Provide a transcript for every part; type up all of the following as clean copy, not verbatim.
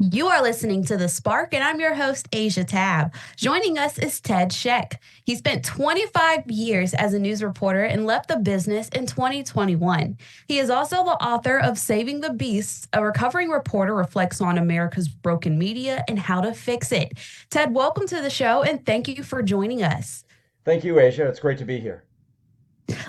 You are listening to The Spark, and I'm your host, Asia Tabb. Joining us is Ted Czech. He spent 25 years as a news reporter and left the business in 2021. He is also the author of Saving the Beasts, a recovering reporter reflects on America's broken media and how to fix it. Ted, welcome to the show, and thank you for joining us. Thank you, Asia. It's great to be here.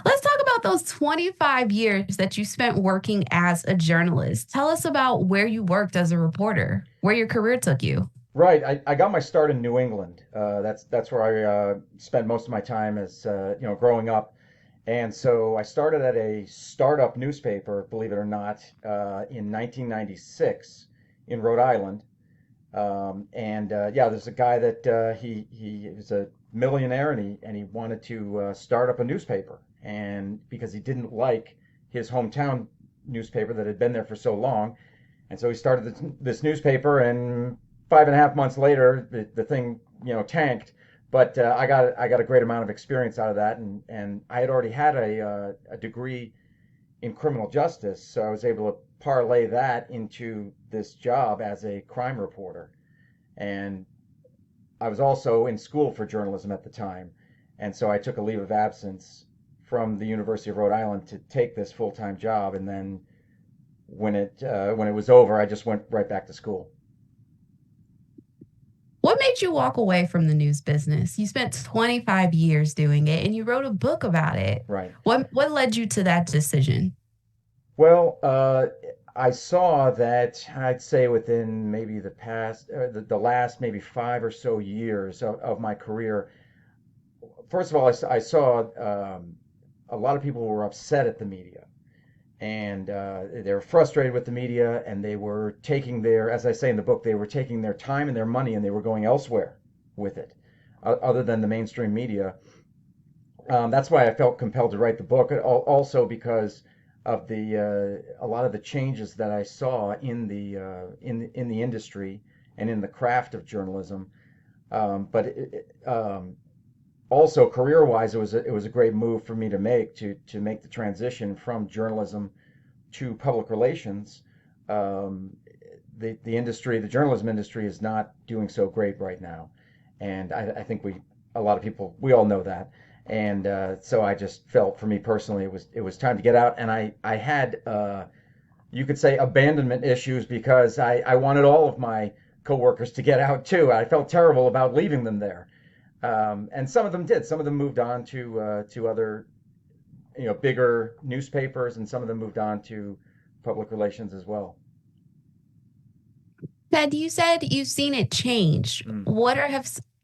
Let's talk about those 25 years that you spent working as a journalist. Tell us about where you worked as a reporter, where your career took you. Right. I got my start in New England. That's where I spent most of my time as growing up. And so I started at a startup newspaper, believe it or not, in 1996 in Rhode Island. There's a guy that he was a millionaire and he wanted to start up a newspaper. And because he didn't like his hometown newspaper that had been there for so long, and so he started this newspaper, and 5.5 months later, the thing tanked. But I got a great amount of experience out of that, and I had already had a degree in criminal justice, so I was able to parlay that into this job as a crime reporter. And I was also in school for journalism at the time, and so I took a leave of absence from the University of Rhode Island to take this full-time job, and then when it was over, I just went right back to school. What made you walk away from the news business? You spent 25 years doing it and you wrote a book about it. Right. What led you to that decision? Well, I saw that I'd say within maybe the last maybe 5 or so years of my career. First of all, I saw a lot of people were upset at the media, and they were frustrated with the media, and they were taking their, as I say in the book, they were taking their time and their money, and they were going elsewhere with it, other than the mainstream media. That's why I felt compelled to write the book. Also because of the a lot of the changes that I saw in the industry and in the craft of journalism. But also career-wise, it was a great move for me to make the transition from journalism to public relations. Um, the journalism industry is not doing so great right now, and I think a lot of people, we all know that. And so I just felt, for me personally, it was time to get out, and I had you could say abandonment issues because I wanted all of my coworkers to get out too. I felt terrible about leaving them there. And some of them did. Some of them moved on to other, bigger newspapers, and some of them moved on to public relations as well. Ted, you said you've seen it change. Mm.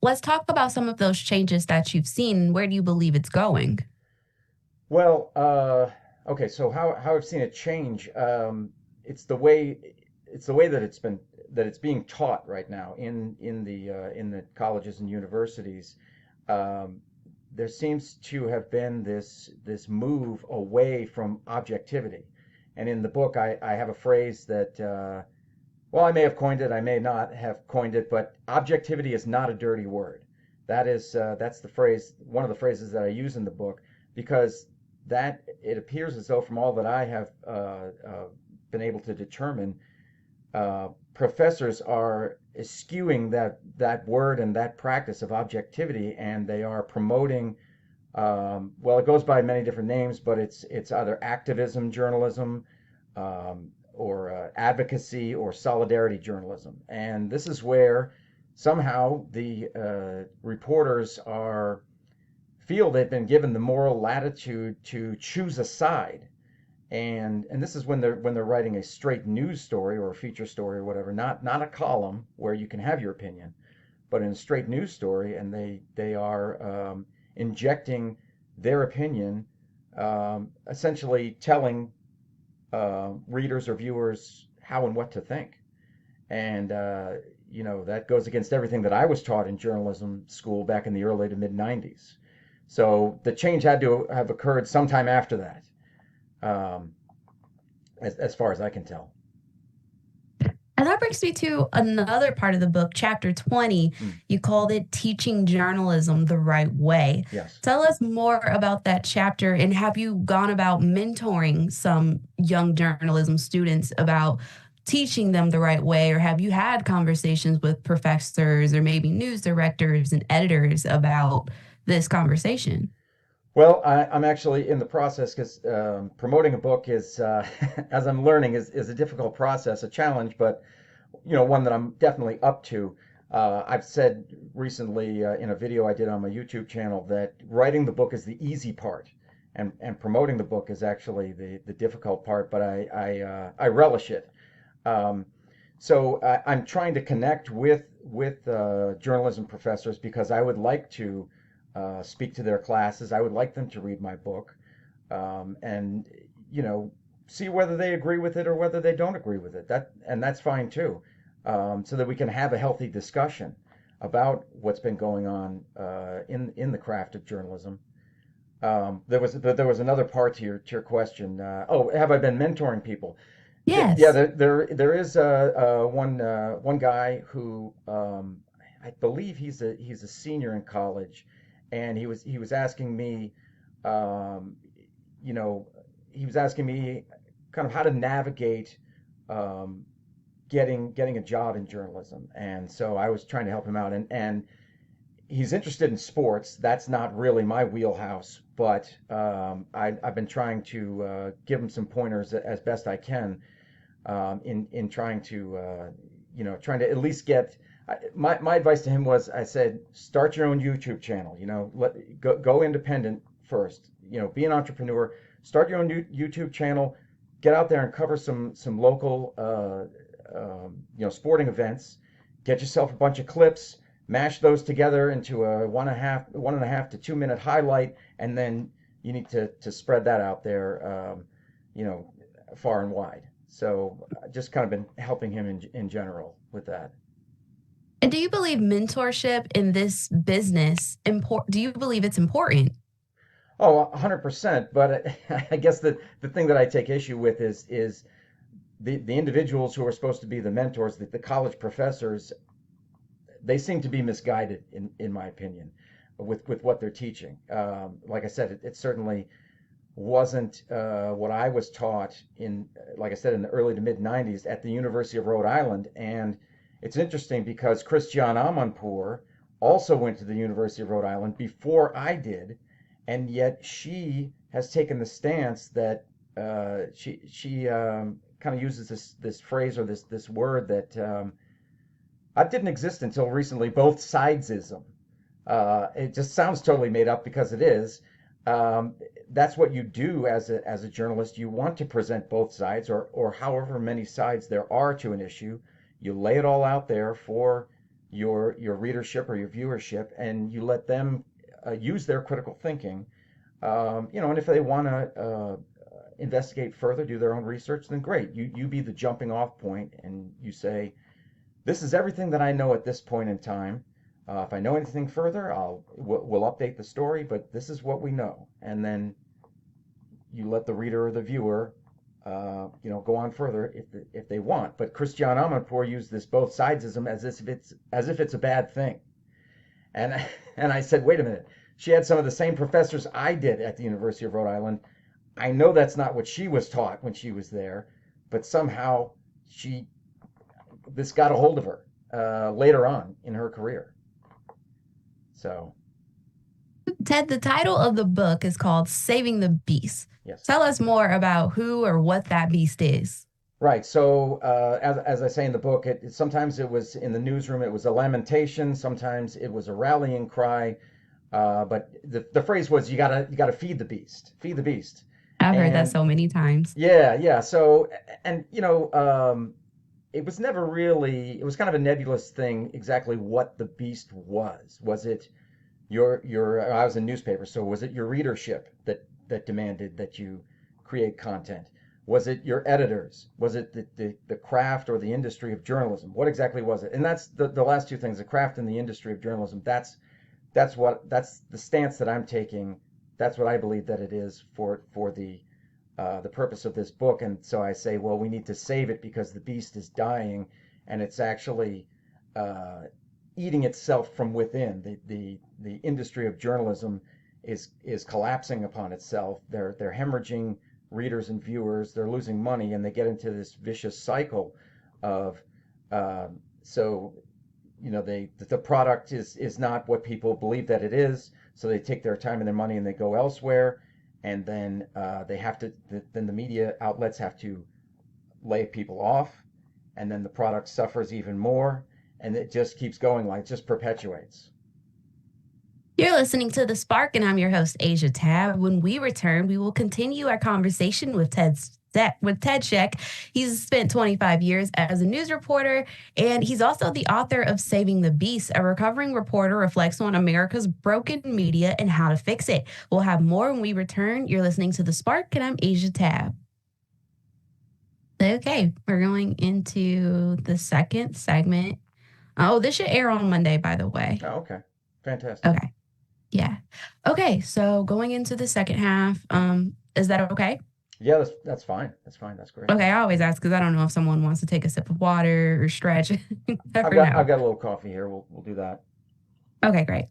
Let's talk about some of those changes that you've seen. Where do you believe it's going? Well, okay. So how I've seen it change, it's the way it's the way that it's being taught right now in the colleges and universities. Um, there seems to have been this move away from objectivity. And in the book, I have a phrase that, well, I may have coined it, I may not have coined it, but objectivity is not a dirty word. That's the phrase, one of the phrases that I use in the book, because that it appears as though, from all that I have been able to determine, professors are eschewing that word and that practice of objectivity, and they are promoting. Well, it goes by many different names, but it's either activism journalism, or advocacy or solidarity journalism. And this is where somehow the reporters are feel they've been given the moral latitude to choose a side. And this is when they're writing a straight news story or a feature story or whatever, not a column where you can have your opinion, but in a straight news story, and they are injecting their opinion, essentially telling readers or viewers how and what to think. And that goes against everything that I was taught in journalism school back in the early to mid 90s. So the change had to have occurred sometime after that, um, as far as I can tell. And that brings me to another part of the book, chapter 20. Mm. You called it Teaching Journalism the Right Way. Yes. Tell us more about that chapter, and have you gone about mentoring some young journalism students about teaching them the right way? Or have you had conversations with professors or maybe news directors and editors about this conversation? Well, I'm actually in the process because promoting a book is, as I'm learning, is a difficult process, a challenge, but one that I'm definitely up to. I've said recently in a video I did on my YouTube channel that writing the book is the easy part, and promoting the book is actually the difficult part. But I relish it. Um, so I'm trying to connect with journalism professors because I would like to speak to their classes. I would like them to read my book, and you know see whether they agree with it or whether they don't agree with it. That's fine too, so that we can have a healthy discussion about what's been going on in the craft of journalism. There was another part to your question. Oh, have I been mentoring people? Yeah, Yes. there is one guy who I believe he's a senior in college, and he was asking me, um, you know, he was asking me kind of how to navigate um, getting a job in journalism, and so I was trying to help him out, and he's interested in sports. That's not really my wheelhouse, but I've been trying to give him some pointers as best I can in trying to trying to at least get my advice to him was I said start your own YouTube channel. Go independent first. Be an entrepreneur. Start your own YouTube channel. Get out there and cover some local sporting events. Get yourself a bunch of clips. Mash those together into a 1.5 to 2 minute highlight, and then you need to spread that out there, far and wide. So just kind of been helping him in general with that. And do you believe mentorship in this business do you believe it's important? Oh, 100%. But I guess the thing that I take issue with is the individuals who are supposed to be the mentors, the college professors, they seem to be misguided in my opinion with what they're teaching. Like I said, it certainly wasn't what I was taught like I said, in the early to mid 90s at the University of Rhode Island. And it's interesting because Christiane Amanpour also went to the University of Rhode Island before I did, and yet she has taken the stance that she kind of uses this phrase or this word that didn't exist until recently, both sidesism. It just sounds totally made up because it is. Um, that's what you do as a journalist. You want to present both sides, or however many sides there are to an issue. You lay it all out there for your readership or your viewership, and you let them use their critical thinking. And if they want to investigate further, do their own research, then great. You be the jumping off point, and you say, this is everything that I know at this point in time. If I know anything further, we'll update the story, but this is what we know. And then you let the reader or the viewer, go on further if they want. But Christiane Amanpour used this both sidesism as if it's a bad thing. And and I said, wait a minute. She had some of the same professors I did at the University of Rhode Island. I know that's not what she was taught when she was there, but somehow she this got a hold of her later on in her career. So, Ted, the title of the book is called Saving the Beast. yes. Tell us more about who or what that beast is. Right. So, as I say in the book, sometimes it was in the newsroom, it was a lamentation. Sometimes it was a rallying cry. But the phrase was, you gotta feed the beast, feed the beast. I've heard that And so many times. yeah, yeah. So, and it was never really, it was kind of a nebulous thing exactly what the beast was. Was it I was in newspapers, so was it your readership that demanded that you create content? Was it your editors? Was it the craft or the industry of journalism? What exactly was it? And that's the last two things, the craft and the industry of journalism. That's the stance that I'm taking. That's what I believe that it is for the purpose of this book. And so I say, well, we need to save it because the beast is dying, and it's actually eating itself from within. The industry of journalism is collapsing upon itself. They're hemorrhaging readers and viewers. They're losing money, and they get into this vicious cycle of so the product is not what people believe that it is, so they take their time and their money and they go elsewhere, and then then the media outlets have to lay people off, and then the product suffers even more, and it just keeps going, like, it just perpetuates. You're listening to The Spark, and I'm your host, Asia Tabb. When we return, we will continue our conversation with Ted Sheck. He's spent 25 years as a news reporter, and he's also the author of Saving the Beast. A recovering reporter reflects on America's broken media and how to fix it. We'll have more when we return. You're listening to The Spark, and I'm Asia Tabb. Okay, we're going into the second segment. Oh, this should air on Monday, by the way. Oh, okay. Fantastic. Okay. Yeah. Okay, so going into the second half, is that okay? Yeah, that's fine. That's fine. That's great. Okay, I always ask because I don't know if someone wants to take a sip of water or stretch. I've Never got know. a little coffee here. We'll do that. Okay, great.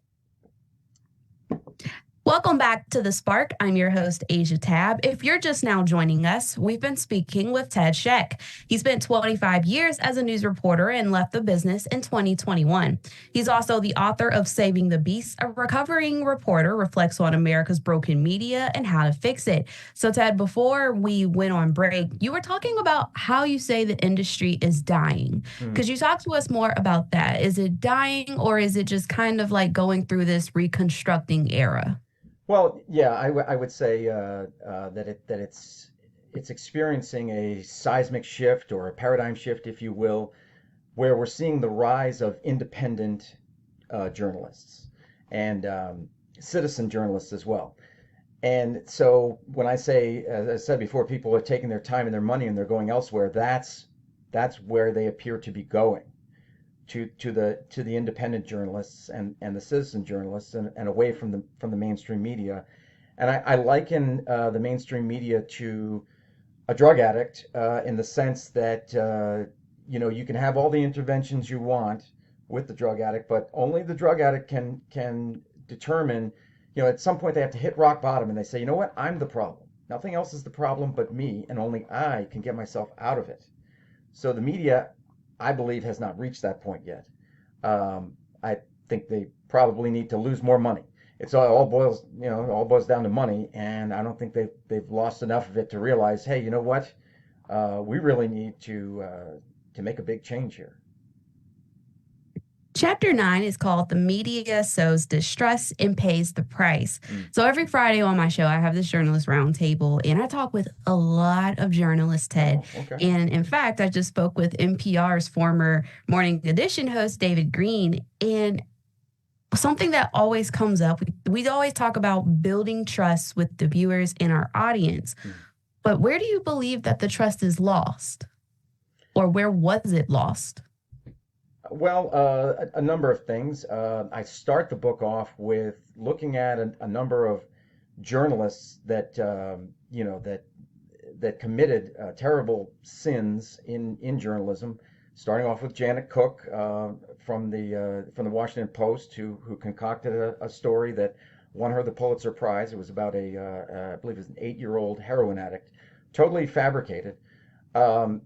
Welcome back to The Spark. I'm your host, Asia Tabb. If you're just now joining us, we've been speaking with Ted Sheck. He spent 25 years as a news reporter and left the business in 2021. He's also the author of Saving the Beast. A recovering reporter reflects on America's broken media and how to fix it. So, Ted, before we went on break, you were talking about how you say the industry is dying. Mhm. Could you talk to us more about that? Is it dying, or is it just kind of like going through this reconstructing era? Well, yeah, I would say that it's experiencing a seismic shift or a paradigm shift, if you will, where we're seeing the rise of independent journalists and citizen journalists as well. And so when I say, as I said before, people are taking their time and their money and they're going elsewhere, that's where they appear to be going, to the independent journalists and the citizen journalists, and away from the mainstream media. And I liken the mainstream media to a drug addict, in the sense that you can have all the interventions you want with the drug addict, but only the drug addict can determine. At some point they have to hit rock bottom and they say, you know what, I'm the problem. Nothing else is the problem but me, and only I can get myself out of it. So the media, I believe, has not reached that point yet. I think they probably need to lose more money. It's all boils down to money, and I don't think they've lost enough of it to realize, hey, you know what? We really need to make a big change here. Chapter 9 is called The Media Sows Distrust and Pays the Price. Mm. So every Friday on my show, I have this journalist roundtable, and I talk with a lot of journalists, Ted. Oh, okay. And in fact, I just spoke with NPR's former Morning Edition host, David Green. And something that always comes up, we always talk about building trust with the viewers and our audience. Mm. But where do you believe that the trust is lost? Or where was it lost? Well, a number of things. I start the book off with looking at a number of journalists that that committed terrible sins in journalism. Starting off with Janet Cook, from the Washington Post, who concocted a story that won her the Pulitzer Prize. It was about I believe it was an 8-year-old heroin addict, totally fabricated.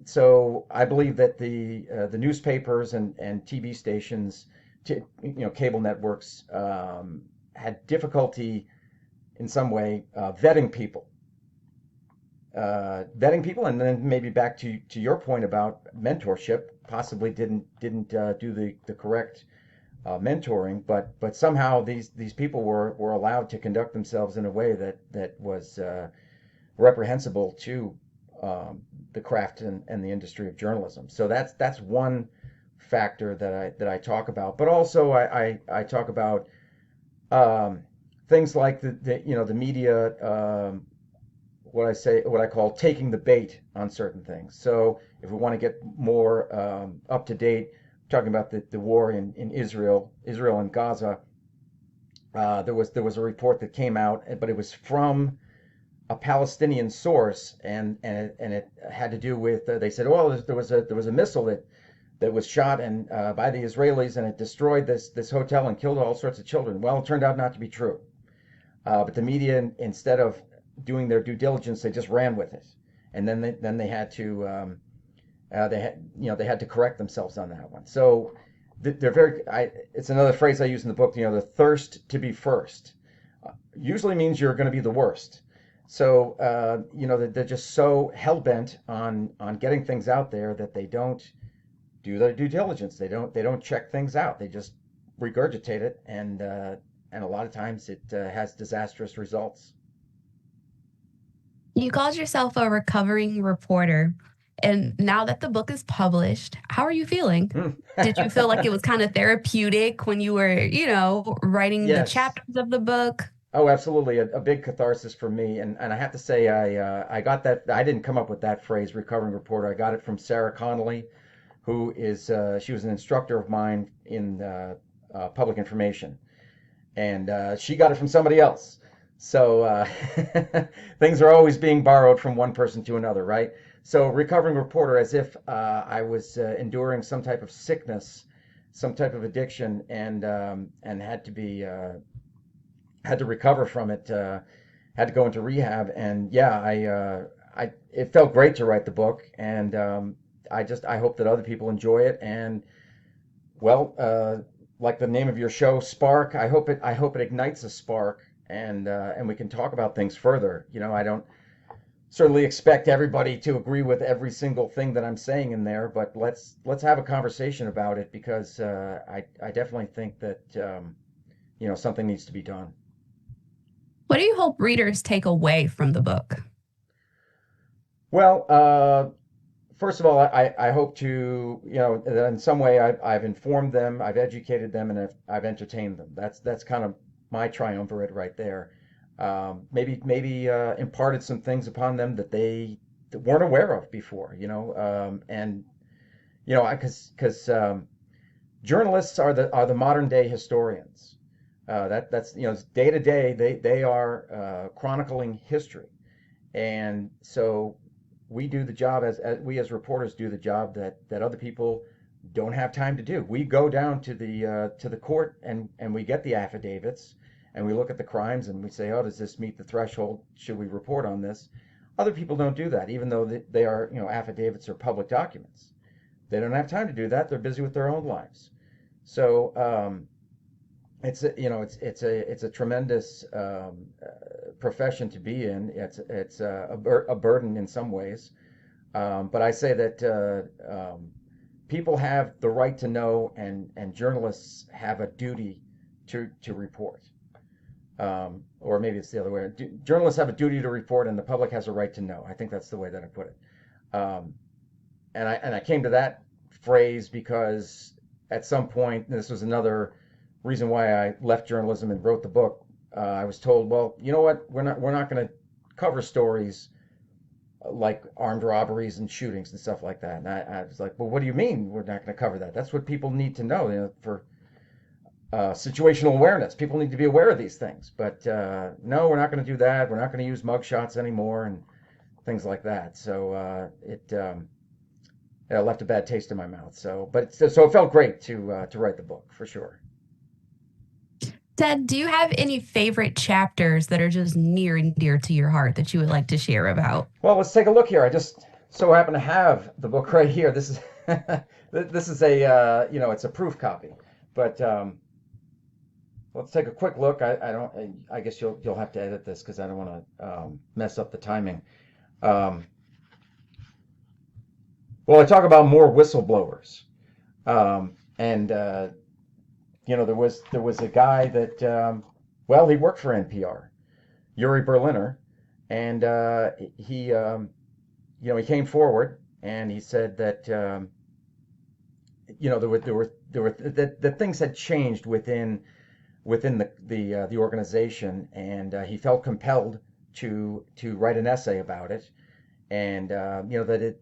So I believe that the newspapers and TV stations, cable networks, had difficulty in some way vetting people, and then maybe back to your point about mentorship, possibly didn't do the correct mentoring, but somehow these people were allowed to conduct themselves in a way that was reprehensible to the craft and the industry of journalism. So that's one factor that I talk about. But also I talk about things like the media, what I call taking the bait on certain things. So if we want to get more up to date, talking about the war in Israel and Gaza, there was a report that came out, but it was from a Palestinian source, and it had to do with, they said, oh, there was a missile that was shot and by the Israelis, and it destroyed this hotel and killed all sorts of children. Well, it turned out not to be true. But the media, instead of doing their due diligence, they just ran with it, and then they had to they had to correct themselves on that one. So they're very. It's another phrase I use in the book. The thirst to be first usually means you're going to be the worst. So they're just so hell bent on getting things out there that they don't do their due diligence. They don't check things out. They just regurgitate it, and a lot of times it has disastrous results. You called yourself a recovering reporter. And now that the book is published, how are you feeling? Hmm. Did you feel like it was kind of therapeutic when you were, writing the Yes. chapters of the book? Oh, absolutely. A big catharsis for me. And I have to say, I got that. I didn't come up with that phrase, recovering reporter. I got it from Sarah Connolly, who she was an instructor of mine in public information. And she got it from somebody else. So things are always being borrowed from one person to another, right? So recovering reporter, as if I was enduring some type of sickness, some type of addiction, and had to recover from it. Had to go into rehab, and yeah, it felt great to write the book, and I hope that other people enjoy it, and well, like the name of your show, Spark. I hope it ignites a spark, and we can talk about things further. I don't certainly expect everybody to agree with every single thing that I'm saying in there, but let's have a conversation about it because I definitely think that something needs to be done. What do you hope readers take away from the book? Well, first of all, I hope to, that in some way I've informed them, I've educated them, and I've entertained them. That's kind of my triumvirate right there. Maybe imparted some things upon them that they weren't aware of before, and because journalists are the modern day historians. That's day to day they are chronicling history, and so we do the job as we as reporters do the job that other people don't have time to do. We go down to the court and we get the affidavits and we look at the crimes and we say, oh, does this meet the threshold? Should we report on this? Other people don't do that, even though they are affidavits are public documents. They don't have time to do that. They're busy with their own lives. So it's a tremendous profession to be in. It's a burden in some ways, but I say that people have the right to know, and journalists have a duty to report. Or maybe it's the other way. Journalists have a duty to report, and the public has a right to know. I think that's the way that I put it. Um, and I came to that phrase because at some point, and this was another reason why I left journalism and wrote the book. I was told, well, you know what, we're not going to cover stories like armed robberies and shootings and stuff like that. And I was like, well, what do you mean we're not going to cover that? That's what people need to know, for situational awareness. People need to be aware of these things. But no, we're not going to do that. We're not going to use mugshots anymore and things like that. So it left a bad taste in my mouth. So it felt great to write the book for sure. Ted, do you have any favorite chapters that are just near and dear to your heart that you would like to share about? Well, let's take a look here. I just so happen to have the book right here. This is this is it's a proof copy. But let's take a quick look. I don't. I guess you'll have to edit this because I don't want to mess up the timing. Um, well, I talk about more whistleblowers, and there was a guy that well, he worked for NPR, Yuri Berliner, and he came forward and he said that there were that things had changed within the organization, and he felt compelled to write an essay about it, and that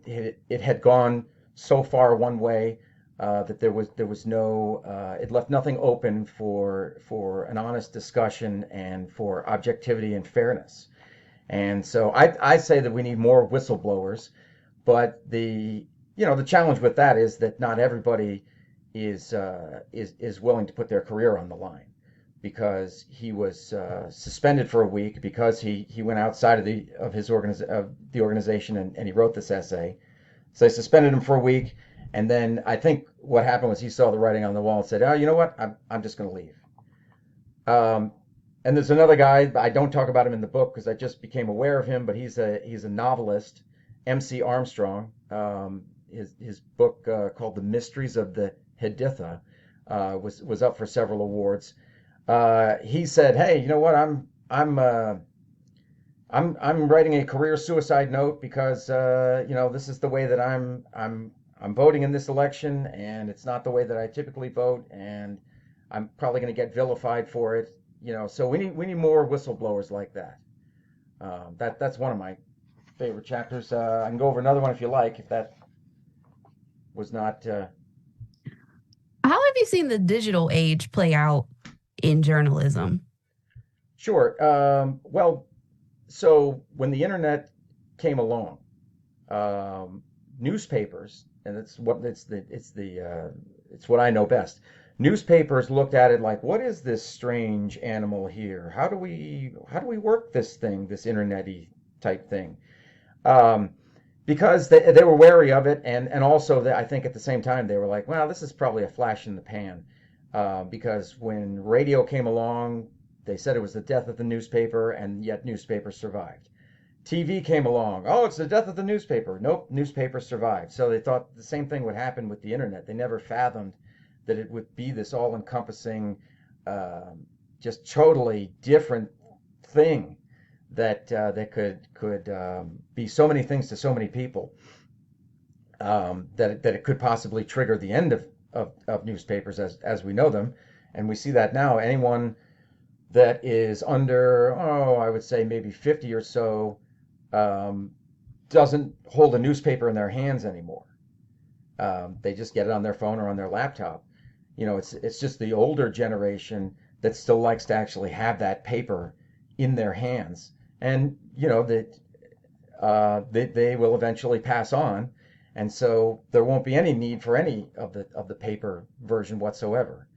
it had gone so far one way that there was no it left nothing open for an honest discussion and for objectivity and fairness. And so I say that we need more whistleblowers, but the challenge with that is that not everybody is willing to put their career on the line, because he was suspended for a week because he went outside of the organization, and he wrote this essay. So they suspended him for a week, and then I think what happened was he saw the writing on the wall and said, "Oh, you know what? I'm just going to leave." Um, and there's another guy. I don't talk about him in the book because I just became aware of him, but he's a novelist, M.C. Armstrong. His book called The Mysteries of the Haditha was up for several awards. He said, "Hey, you know what? I'm writing a career suicide note because this is the way that I'm voting in this election, and it's not the way that I typically vote, and I'm probably going to get vilified for it. So we need more whistleblowers like that. That's one of my favorite chapters. I can go over another one if you like, if that was not How have you seen the digital age play out in journalism? sure. Well, so when the internet came along, newspapers, and it's what I know best. Newspapers looked at it like, what is this strange animal here? How do we work this thing, this internet-y type thing? Um, because they were wary of it, and also I think at the same time they were like, well, this is probably a flash in the pan, because when radio came along, they said it was the death of the newspaper, and yet newspapers survived. TV came along. Oh, it's the death of the newspaper. Nope, newspaper survived. So they thought the same thing would happen with the internet. They never fathomed that it would be this all-encompassing, just totally different thing that could be so many things to so many people, that it could possibly trigger the end of newspapers as we know them. And we see that now. Anyone that is under, I would say maybe 50 or so, um, doesn't hold a newspaper in their hands anymore. They just get it on their phone or on their laptop. It's just the older generation that still likes to actually have that paper in their hands, and that they will eventually pass on, and so there won't be any need for any of the paper version whatsoever.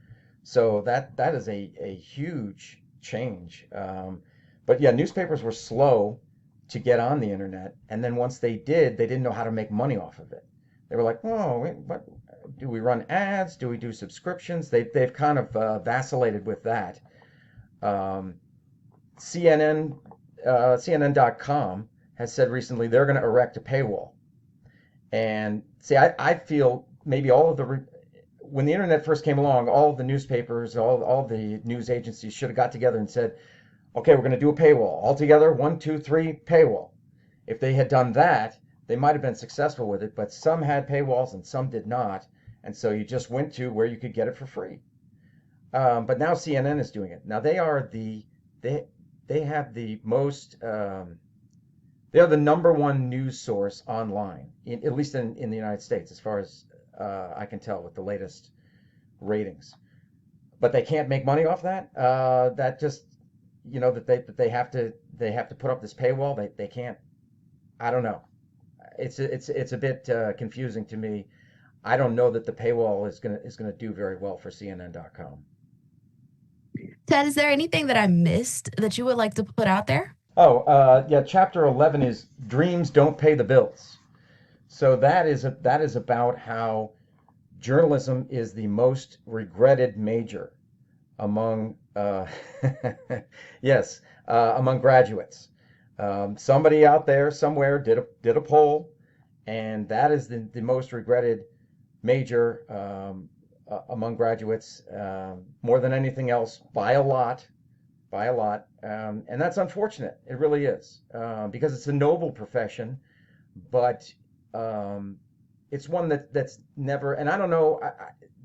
So that is a huge change. But yeah, newspapers were slow to get on the internet, and then once they did, they didn't know how to make money off of it. They were like, oh, wait, what do we run ads? Do we do subscriptions? They've kind of vacillated with that. Um, CNN, CNN.com has said recently they're going to erect a paywall. And see, I feel maybe when the internet first came along, all of the newspapers, all the news agencies should have got together and said, okay, we're going to do a paywall. All together, 1, 2, 3, paywall. If they had done that, they might have been successful with it, but some had paywalls and some did not. And so you just went to where you could get it for free. But now CNN is doing it. Now they have the most, they are the number one news source online, at least in the United States, as far as I can tell with the latest ratings. But they can't make money off that. That just, that they have to put up this paywall. They can't. I don't know. It's a bit confusing to me. I don't know that the paywall is gonna do very well for CNN.com. Ted, is there anything that I missed that you would like to put out there? Oh, yeah. Chapter 11 is dreams don't pay the bills. So that is about how journalism is the most regretted major among yes, among graduates. Somebody out there somewhere did a poll, and that is the most regretted major, among graduates, more than anything else, by a lot, and that's unfortunate. It really is, because it's a noble profession, but um, it's one that's never. And I don't know.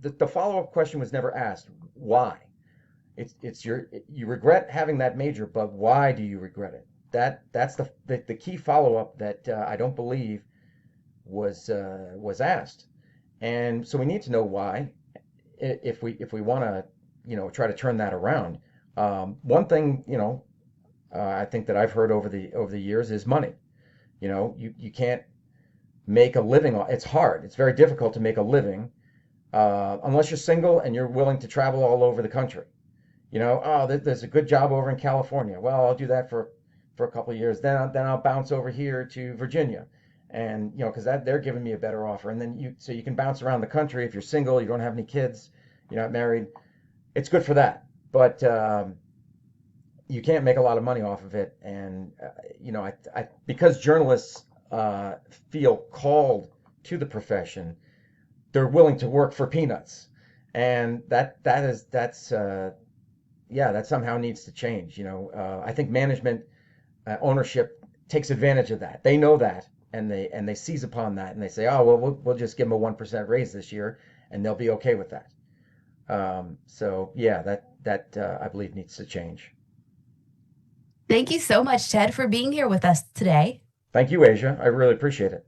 The follow-up question was never asked. Why? You regret having that major, but why do you regret it? That's the key follow-up that I don't believe was asked. And so we need to know why, if we want to, try to turn that around. One thing, I think that I've heard over the years is money. You can't make a living. It's hard. It's very difficult to make a living, unless you're single and you're willing to travel all over the country. Oh, there's a good job over in California. Well, I'll do that for a couple of years. Then I'll bounce over here to Virginia, and because that they're giving me a better offer, and then you can bounce around the country if you're single, you don't have any kids, you're not married. It's good for that, but you can't make a lot of money off of it, and because journalists feel called to the profession, they're willing to work for peanuts, and that somehow needs to change. I think management ownership takes advantage of that. They know that, and they seize upon that, and they say, oh well, we'll just give them a 1% raise this year, and they'll be okay with that. So yeah, that I believe needs to change. Thank you so much, Ted, for being here with us today. Thank you, Asia. I really appreciate it.